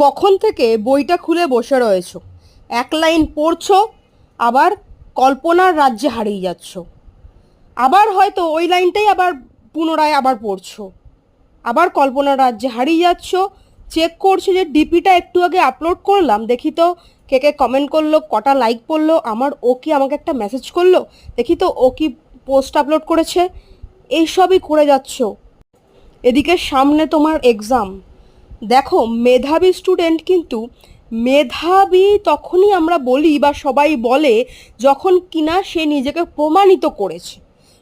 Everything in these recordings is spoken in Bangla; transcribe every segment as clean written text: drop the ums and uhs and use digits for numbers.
কখন থেকে বইটা খুলে বসে রয়েছো, এক লাইন পড়ছো, আবার কল্পনার রাজ্যে হারিয়ে যাচ্ছ, আবার হয়তো ওই লাইনটাই আবার পুনরায় আবার পড়ছো, আবার কল্পনার রাজ্যে হারিয়ে যাচ্ছ। চেক করছো যে ডিপিটা একটু আগে আপলোড করলাম, দেখি তো কে কে কমেন্ট করলো, কটা লাইক পড়লো, আমার ও কি আমাকে একটা মেসেজ করলো, দেখি তো ও কি পোস্ট আপলোড করেছে। এইসবই করে যাচ্ছ। এদিকে সামনে তোমার এক্সাম। দেখো, মেধাবী স্টুডেন্ট কিন্তু মেধাবী তখনই আমরা বলি বা সবাই বলে যখন কিনা সে নিজেকে প্রমাণিত করেছে,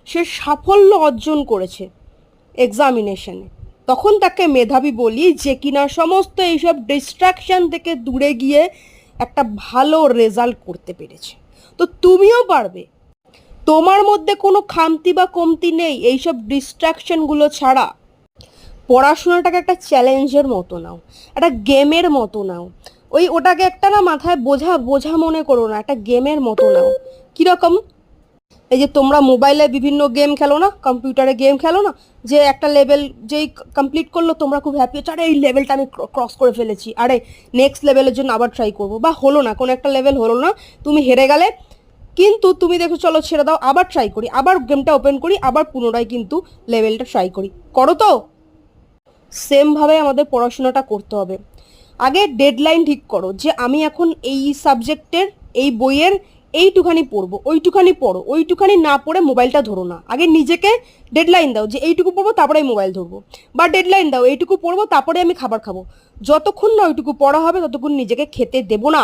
সে সাফল্য অর্জন করেছে এক্সামিনেশনে, তখন তাকে মেধাবী বলি, যে কিনা সমস্ত এইসব ডিস্ট্রাকশন থেকে দূরে গিয়ে একটা ভালো রেজাল্ট করতে পেরেছে। তো তুমিও পারবে। তোমার মধ্যে কোনো খামতি বা কমতি নেই এইসব ডিস্ট্রাকশনগুলো ছাড়া। পড়াশোনাটাকে একটা চ্যালেঞ্জের মতো নাও, একটা গেমের মতো নাও। ওটাকে একটা না মাথায় বোঝা বোঝা মনে করো না, একটা গেমের মতো নাও। কীরকম? এই যে তোমরা মোবাইলে বিভিন্ন গেম খেলো না, কম্পিউটারে গেম খেলো না, যে একটা লেভেল যেই কমপ্লিট করলো তোমরা খুব হ্যাপি হচ্ছে, আরে এই লেভেলটা আমি ক্রস করে ফেলেছি, আরে নেক্সট লেভেলের জন্য আবার ট্রাই করবো। বা হলো না, কোনো একটা লেভেল হলো না, তুমি হেরে গেলে, কিন্তু তুমি দেখো চলো ছেড়ে দাও, আবার ট্রাই করি, আবার গেমটা ওপেন করি, আবার পুনরায় কিন্তু লেভেলটা ট্রাই করি। করো তো? সেমভাবে আমাদের পড়াশোনাটা করতে হবে। আগে ডেডলাইন ঠিক করো যে আমি এখন এই সাবজেক্টের এই বইয়ের এইটুখানি পড়বো, ওইটুখানি পড়ো, ওইটুখানি না পড়ে মোবাইলটা ধরো না। আগে নিজেকে ডেডলাইন দাও যে এইটুকু পড়বো তারপরে আমি মোবাইল ধরবো, বা ডেডলাইন দাও এইটুকু পড়বো তারপরে আমি খাবার খাবো। যতক্ষণ না ওইটুকু পড়া হবে ততক্ষণ নিজেকে খেতে দেবো না,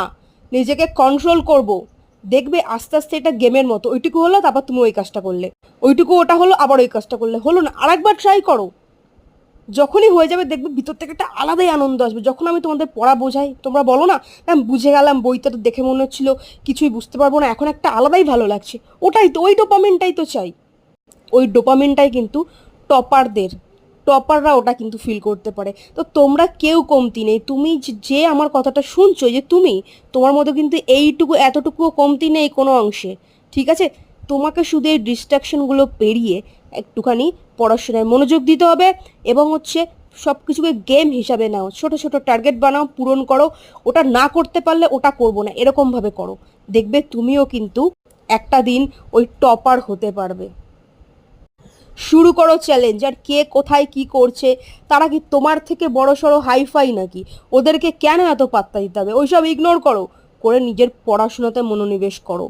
নিজেকে কন্ট্রোল করব। দেখবে আস্তে আস্তে এটা গেমের মতো, ওইটুকু হলো তারপর তুমি ওই কাজটা করলে, ওইটুকু ওটা হলো আবার ওই কাজটা করলে, হলো না আরেকবার ট্রাই করো। যখনই হয়ে যাবে দেখবে ভিতর থেকে একটা আলাদাই আনন্দ আসবে। যখন আমি তোমাদের পড়া বোঝাই তোমরা বলো না, আমি বুঝে গেলাম, বইটা তো দেখে মনে হচ্ছিল কিছুই বুঝতে পারবো না, এখন একটা আলাদাই ভালো লাগছে। ওটাই তো, ওই ডোপামিনটাই তো চাই। ওই ডোপামিনটাই কিন্তু টপারদের, টপাররা ওটা কিন্তু ফিল করতে পারে। তো তোমরা কেউ কমতি নেই। তুমি যে আমার কথাটা শুনছো, যে তুমি, তোমার মধ্যে কিন্তু এইটুকু এতটুকুও কমতি নেই কোনো অংশে। ঠিক আছে? তোমাকে শুধু এই ডিস্ট্রাকশনগুলো পেরিয়ে একটুখানি পড়াশোনায় মনোযোগ দিতে হবে, এবং হচ্ছে সব কিছুকে গেম হিসাবে নাও, ছোট ছোট টার্গেট বানাও, পূরণ করো। ওটা না করতে পারলে ওটা করবো না এরকমভাবে করো। দেখবে তুমিও কিন্তু একটা দিন ওই টপার হতে পারবে। শুরু করো চ্যালেঞ্জ। আর কে কোথায় কি করছে, তারা কি তোমার থেকে বড় সড়ো হাইফাই নাকি? ওদেরকে কেন এত পাত্তা দিতে হবে? ওইসব ইগনোর করো, করে নিজের পড়াশোনাতে মনোনিবেশ করো।